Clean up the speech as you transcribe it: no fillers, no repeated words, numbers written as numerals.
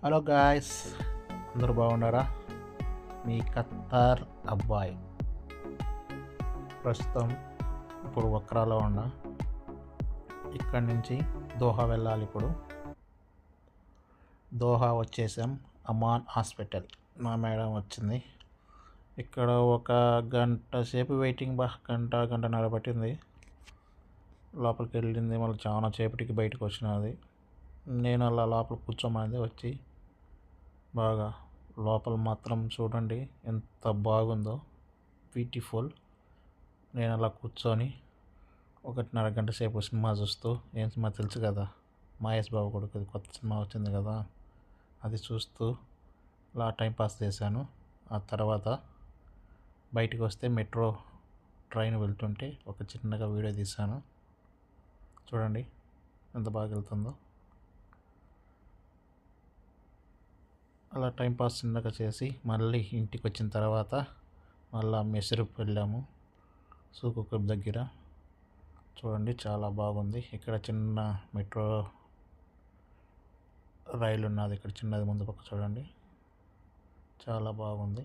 Hello guys, అందరూ బాగున్నారా? మీ ఖత్తర్ అబ్బాయి ప్రస్తుతం ఇప్పుడు వక్రాలో ఉన్నా. ఇక్కడి నుంచి దోహా వెళ్ళాలి. ఇప్పుడు దోహా వచ్చేసాం. అమాన్ హాస్పిటల్ మా మేడం వచ్చింది. ఇక్కడ ఒక గంట సేపు వెయిటింగ్, గంటన్నర పట్టింది. లోపలికి వెళ్ళింది, మళ్ళీ చాలా సేపటికి బయటకు వచ్చినది. నేను అలా లోపల కూర్చోమనేది వచ్చి. బాగా లోపల మాత్రం చూడండి ఎంత బాగుందో, బ్యూటిఫుల్. నేను అలా కూర్చొని 1.5 గంట సేపు సినిమా చూస్తూ, ఏం సినిమా తెలుసు కదా, మహేష్ బాబు కొడుకు కొత్త సినిమా వచ్చింది కదా, అది చూస్తూ అలా టైంపాస్ చేశాను. ఆ తర్వాత బయటికి వస్తే మెట్రో ట్రైన్ వెళ్తుంటే ఒక చిన్నగా వీడియో తీశాను. చూడండి ఎంత బాగా వెళ్తుందో. అలా టైంపాస్ చిన్నగా చేసి మళ్ళీ ఇంటికి వచ్చిన తర్వాత మళ్ళీ మెసరూప్ వెళ్ళాము, సూకు క్లబ్ దగ్గర. చూడండి చాలా బాగుంది. ఇక్కడ చిన్న మెట్రో రైలు ఉన్నది, ఇక్కడ చిన్నది ముందు పక్క చూడండి, చాలా బాగుంది.